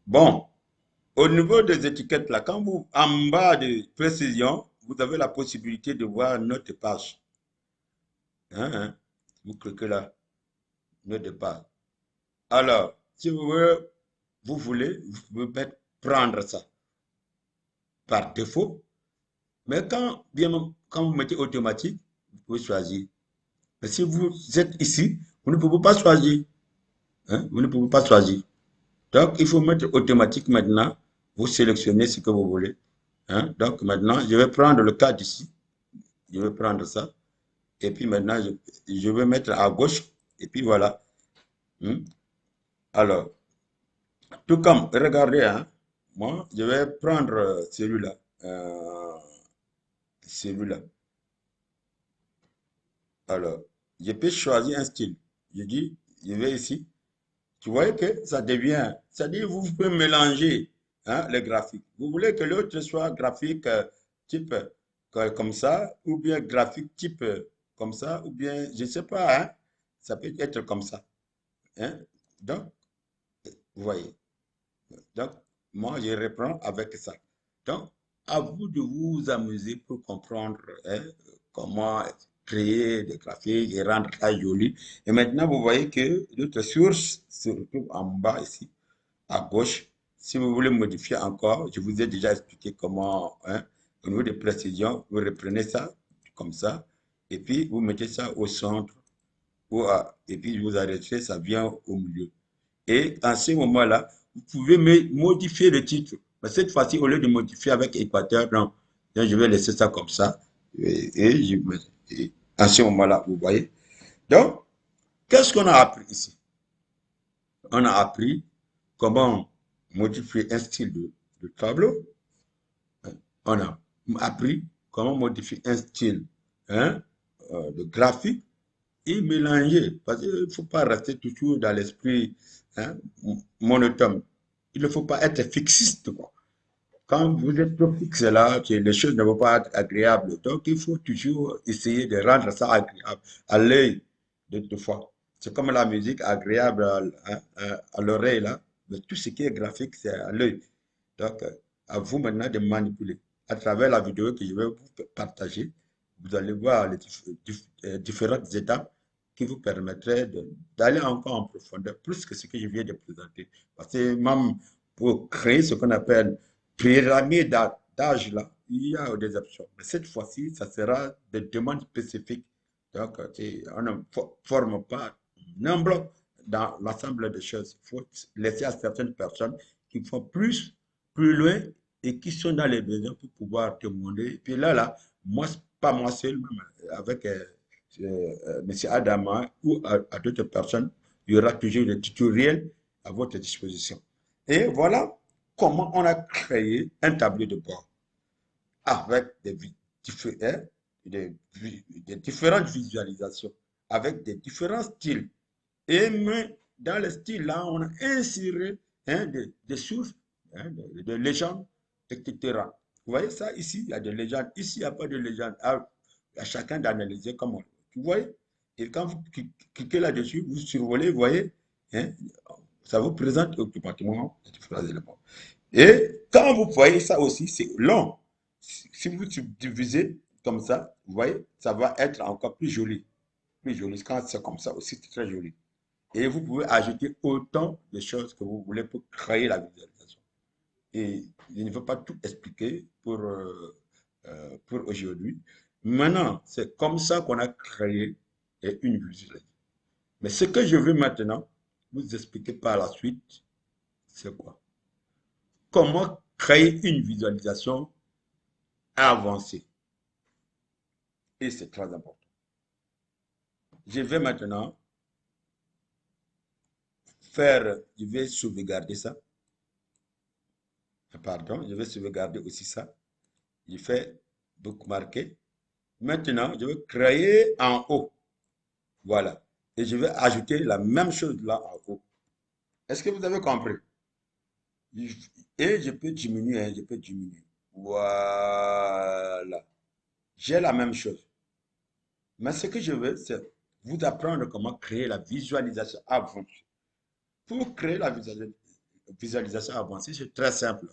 Bon, au niveau des étiquettes là, quand vous, en bas de précision, vous avez la possibilité de voir notre page. Hein? Vous cliquez là, le départ. Alors, si vous voulez, vous pouvez prendre ça par défaut. Mais quand vous mettez automatique, vous pouvez choisir. Mais si vous êtes ici, vous ne pouvez pas choisir. Hein? Vous ne pouvez pas choisir. Donc, il faut mettre automatique maintenant. Vous sélectionnez ce que vous voulez. Hein? Donc, maintenant, je vais prendre le cas d'ici. Je vais prendre ça. Et puis maintenant, je vais mettre à gauche. Et puis voilà. Hmm. Alors, tout comme, regardez, hein, moi, je vais prendre celui-là. Celui-là. Alors, je peux choisir un style. Je dis, je vais ici. Tu vois que ça devient, c'est-à-dire vous pouvez mélanger hein, les graphiques. Vous voulez que l'autre soit graphique type comme ça, ou bien graphique type comme ça, ou bien, je ne sais pas, hein, ça peut être comme ça. Hein. Donc, vous voyez. Donc, moi, je reprends avec ça. Donc, à vous de vous amuser pour comprendre hein, comment créer des graphiques et rendre ça joli. Et maintenant, vous voyez que notre source se retrouve en bas ici, à gauche. Si vous voulez modifier encore, je vous ai déjà expliqué comment, hein, au niveau de précision, vous reprenez ça comme ça, et puis vous mettez ça au centre, et puis vous arrêtez, ça vient au milieu. Et en ce moment-là, vous pouvez modifier le titre. Mais cette fois-ci, au lieu de modifier avec Équateur, non. Donc, je vais laisser ça comme ça. Et en ce moment-là, vous voyez. Donc, qu'est-ce qu'on a appris ici? On a appris comment modifier un style de tableau. On a appris comment modifier un style hein, de graphique et mélanger. Parce qu'il ne faut pas rester toujours dans l'esprit hein, monotone. Il ne faut pas être fixiste. Quoi. Quand vous êtes trop fixe là, les choses ne vont pas être agréables. Donc, il faut toujours essayer de rendre ça agréable à l'œil de fois. C'est comme la musique agréable à l'oreille là. Mais tout ce qui est graphique, c'est à l'œil. Donc, à vous maintenant de manipuler. À travers la vidéo que je vais vous partager, vous allez voir les différentes étapes qui vous permettraient d'aller encore en profondeur, plus que ce que je viens de présenter. Parce que même pour créer ce qu'on appelle pyramide d'âge, là, il y a des options. Mais cette fois-ci, ça sera des demandes spécifiques. Donc, on ne forme pas un bloc dans l'ensemble des choses. Il faut laisser à certaines personnes qui font plus loin et qui sont dans les besoins pour pouvoir demander. Et puis là, moi, pas moi seul, même avec M. Adama ou à d'autres personnes, il y aura toujours des tutoriels à votre disposition. Et voilà comment on a créé un tableau de bord avec des différentes visualisations, avec des différents styles. Et mais dans le style là, on a inséré hein, des sources, hein, de légendes, etc. Vous voyez ça ici, il y a des légendes. Ici, il n'y a pas de légende. À chacun d'analyser comment. Vous voyez? Et quand vous cliquez là-dessus, vous survolez, vous voyez, hein, ça vous présente automatiquement les différents éléments. Et quand vous voyez ça aussi, c'est long. Si vous subdivisez comme ça, vous voyez, ça va être encore plus joli. Plus joli. Quand c'est comme ça aussi, c'est très joli. Et vous pouvez ajouter autant de choses que vous voulez pour créer la visualisation. Et je ne veux pas tout expliquer pour aujourd'hui. Maintenant, c'est comme ça qu'on a créé une visualisation. Mais ce que je veux maintenant vous expliquer par la suite, c'est quoi? Comment créer une visualisation avancée. Et c'est très important. Je vais maintenant je vais sauvegarder ça. Pardon, je vais sauvegarder aussi ça. Je fais bookmarker. Maintenant, je vais créer en haut. Voilà. Et je vais ajouter la même chose là en haut. Est-ce que vous avez compris? Et je peux diminuer, hein, je peux diminuer. Voilà. J'ai la même chose. Mais ce que je veux, c'est vous apprendre comment créer la visualisation avancée. Pour créer la visualisation avancée, c'est très simple.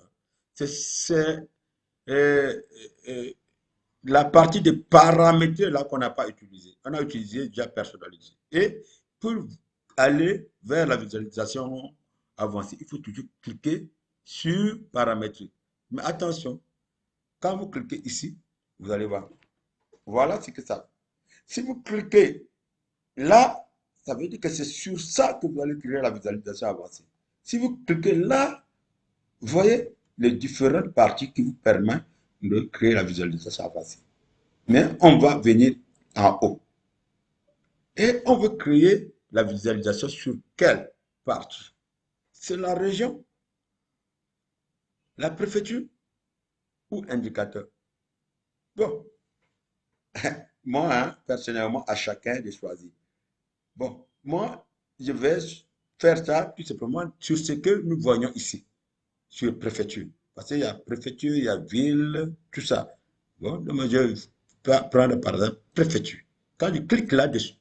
C'est euh, euh, la partie de paramètres là qu'on n'a pas utilisé. On a utilisé déjà personnalisé. Et pour aller vers la visualisation avancée, il faut toujours cliquer sur paramétrer. Mais attention, quand vous cliquez ici, vous allez voir. Voilà ce que ça fait. Si vous cliquez là, ça veut dire que c'est sur ça que vous allez créer la visualisation avancée. Si vous cliquez là, vous voyez les différentes parties qui vous permettent de créer la visualisation avancée. Mais on va venir en haut. Et on veut créer la visualisation sur quelle partie? C'est la région, la préfecture ou indicateur? Bon, moi, hein, personnellement, à chacun de choisir. Bon, moi, je vais faire ça tout simplement sur ce que nous voyons ici, sur préfecture. Parce qu'il y a préfecture, il y a ville, tout ça. Bon, donc je vais prendre par exemple préfecture. Quand je clique là-dessus,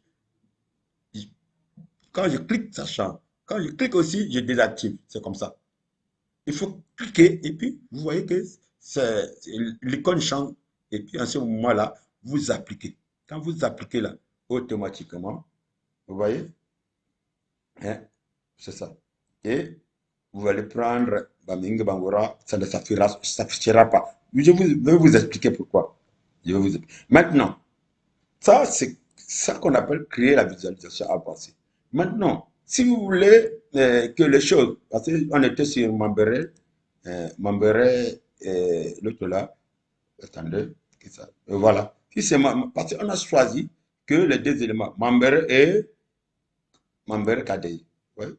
quand je clique, ça change. Quand je clique aussi, je désactive. C'est comme ça. Il faut cliquer et puis vous voyez que l'icône change. Et puis en ce moment-là, vous appliquez. Quand vous appliquez là, automatiquement, vous voyez, hein, c'est ça. Et vous allez prendre Baming Bangora, ça ne s'affichera pas. Je vais vous expliquer pourquoi. Je vais vous expliquer. Maintenant, ça, c'est ça qu'on appelle créer la visualisation avancée. Maintenant, si vous voulez que les choses, parce qu'on était sur Mambere, l'autre là, attendez, voilà. Parce qu'on a choisi que les deux éléments, Mambere et Mambere KDI. Ouais,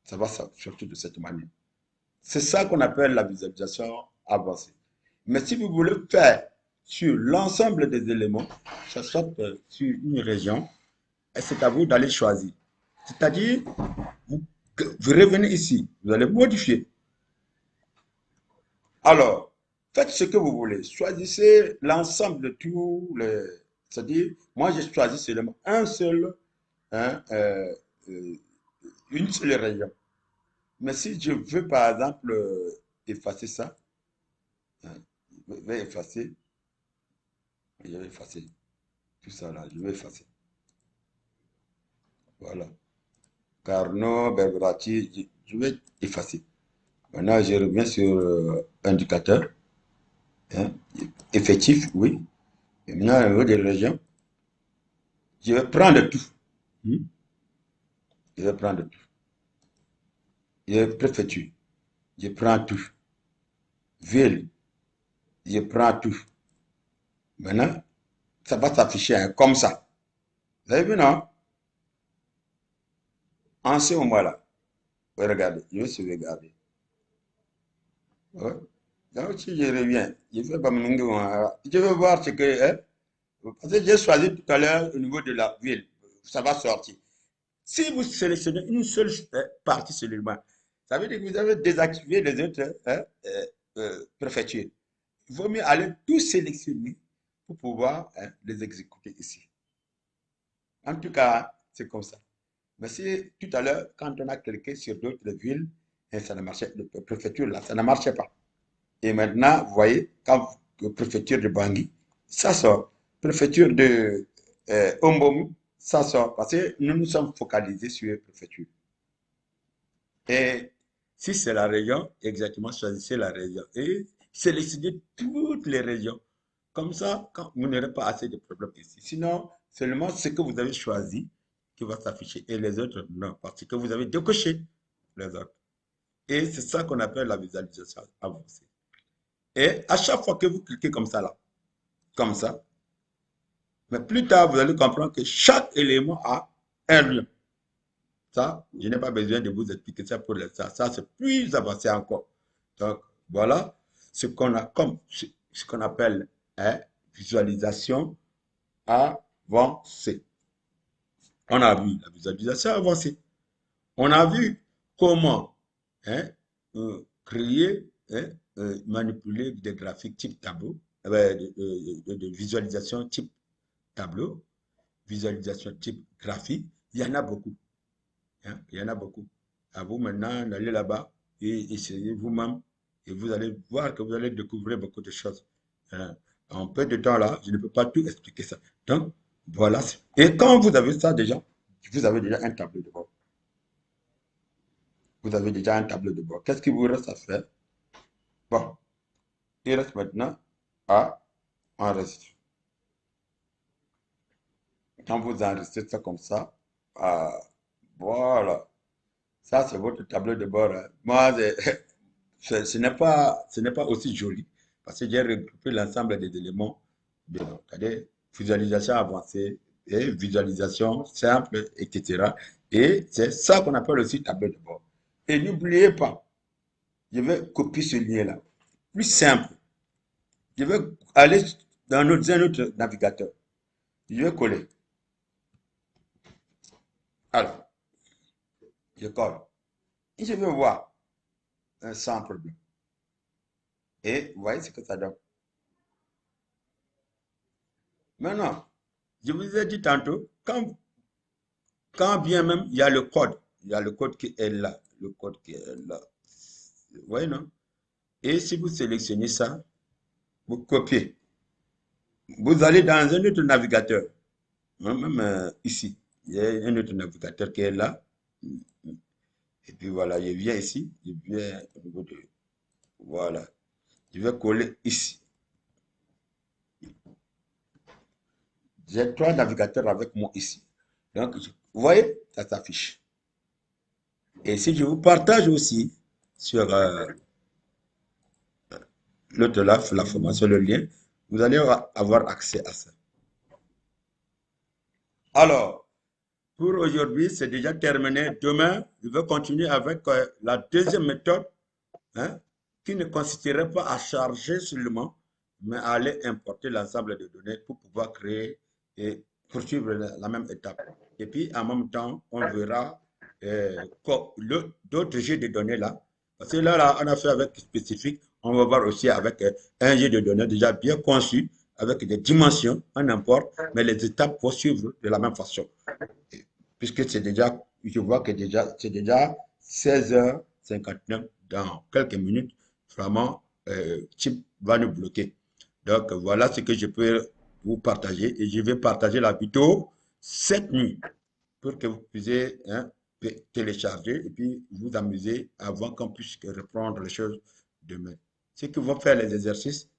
ça va surtout de cette manière. C'est ça qu'on appelle la visualisation avancée. Mais si vous voulez faire sur l'ensemble des éléments, ça soit sur une région, et c'est à vous d'aller choisir. C'est-à-dire, vous revenez ici, vous allez modifier. Alors, faites ce que vous voulez. Choisissez l'ensemble de tous les... C'est-à-dire, moi, j'ai choisi seulement un seul, hein, une seule région. Mais si je veux, par exemple, effacer ça, hein, je vais effacer, je vais effacer tout ça là, je vais effacer. Voilà. Carnot, Berberati, je vais effacer. Maintenant, je reviens sur indicateur. Hein, effectif, oui. Et maintenant, au niveau des régions, je vais prendre tout. Hmm. Je vais prendre tout. Je vais préfecture. Je prends tout. Ville. Je prends tout. Maintenant, ça va s'afficher hein, comme ça. Vous avez vu, non? En ce moment-là, regardez, je vais sauvegarder. Ouais. Donc, si je reviens, je vais voir ce que. Hein, parce que j'ai choisi tout à l'heure au niveau de la ville. Ça va sortir. Si vous sélectionnez une seule partie seulement, ça veut dire que vous avez désactivé les autres hein, préfectures. Il vaut mieux aller tout sélectionner pour pouvoir hein, les exécuter ici. En tout cas, c'est comme ça. Mais si tout à l'heure, quand on a cliqué sur d'autres villes, et ça ne marchait, la préfecture là, ça ne marchait pas. Et maintenant, vous voyez, quand préfecture de Bangui, ça sort. Préfecture de Ombomu, ça sort. Parce que nous nous sommes focalisés sur les préfectures. Et si c'est la région, exactement, choisissez la région. Et sélectionnez toutes les régions. Comme ça, quand vous n'aurez pas assez de problèmes ici. Sinon, seulement ce que vous avez choisi qui va s'afficher. Et les autres, non. Parce que vous avez décoché les autres. Et c'est ça qu'on appelle la visualisation avancée. Et à chaque fois que vous cliquez comme ça, là, comme ça, mais plus tard, vous allez comprendre que chaque élément a un lien. Ça, je n'ai pas besoin de vous expliquer ça pour l'instant. Ça, c'est plus avancé encore. Donc, voilà ce qu'on a comme ce qu'on appelle hein, visualisation avancée. On a vu la visualisation avancée. On a vu comment hein, créer, hein, manipuler des graphiques type tableau, de visualisation type tableau, visualisation type graphique. Il y en a beaucoup. Hein, il y en a beaucoup. À vous maintenant d'aller là-bas et essayez vous-même et vous allez voir que vous allez découvrir beaucoup de choses. Hein. En peu de temps là, je ne peux pas tout expliquer ça. Donc, voilà. Et quand vous avez ça déjà, vous avez déjà un tableau de bord. Vous avez déjà un tableau de bord. Qu'est-ce qu'il vous reste à faire? Bon, il reste maintenant à enregistrer. Quand vous enregistrez ça comme ça, ah, voilà. Ça, c'est votre tableau de bord, hein. Moi, ce n'est pas aussi joli parce que j'ai regroupé l'ensemble des éléments de, c'est-à-dire visualisation avancée et visualisation simple, etc. Et c'est ça qu'on appelle aussi tableau de bord. Et n'oubliez pas, je vais copier ce lien-là. Plus simple, je vais aller dans un autre navigateur. Je vais coller. Alors, je colle. Et je vais voir sans problème. Et vous voyez ce que ça donne. Maintenant, je vous ai dit tantôt, quand bien même il y a le code qui est là, le code qui est là. Vous voyez, non? Et si vous sélectionnez ça, vous copiez. Vous allez dans un autre navigateur, hein, même ici, il y a un autre navigateur qui est là. Et puis voilà, je viens ici, je viens au niveau de, voilà, je vais coller ici. J'ai 3 navigateurs avec moi ici. Donc, vous voyez, ça s'affiche. Et si je vous partage aussi sur l'autre là, la formation, le lien, vous allez avoir accès à ça. Alors, pour aujourd'hui, c'est déjà terminé. Demain, je vais continuer avec la deuxième méthode, hein, qui ne consisterait pas à charger seulement, mais à aller importer l'ensemble des données pour pouvoir créer et poursuivre la même étape. Et puis, en même temps, on verra d'autres jeux de données là. Parce que là, on a fait avec spécifique, on va voir aussi avec un jeu de données déjà bien conçu, avec des dimensions, on importe, mais les étapes vont suivre de la même façon. Puisque c'est déjà, je vois que c'est déjà 16h59 dans quelques minutes, vraiment, Chip va nous bloquer. Donc, voilà ce que je peux vous partager et je vais partager la vidéo cette nuit pour que vous puissiez, hein, télécharger et puis vous amuser avant qu'on puisse reprendre les choses demain. Ceux qui vont faire les exercices,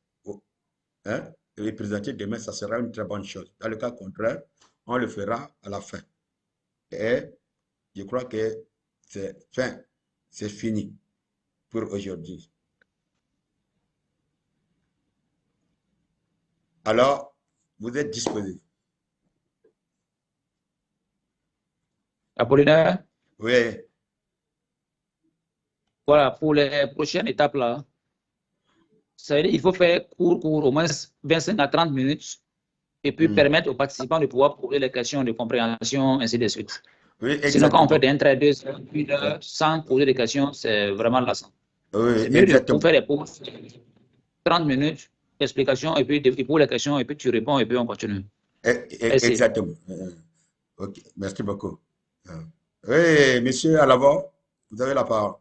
hein, et les présenter demain, ça sera une très bonne chose. Dans le cas contraire, on le fera à la fin. Et je crois que c'est fin, c'est fini pour aujourd'hui. Alors, vous êtes disposés? Apollinaire, Oui. voilà, pour les prochaines étapes là, ça veut dire qu'il faut faire court, au moins 25 à 30 minutes, et puis permettre aux participants de pouvoir poser les questions de compréhension, ainsi de suite. Oui, Sinon, quand on fait exactement. d'un trait, 2 heures, 1 heure, sans poser des questions, c'est vraiment lassant. Oui, C'est mieux exactement. de faire des pauses, 30 minutes, explication, et puis il pose les questions, et puis tu réponds, et puis on continue. Exactement. Ok, merci beaucoup. Oui, monsieur à l'avant, vous avez la parole.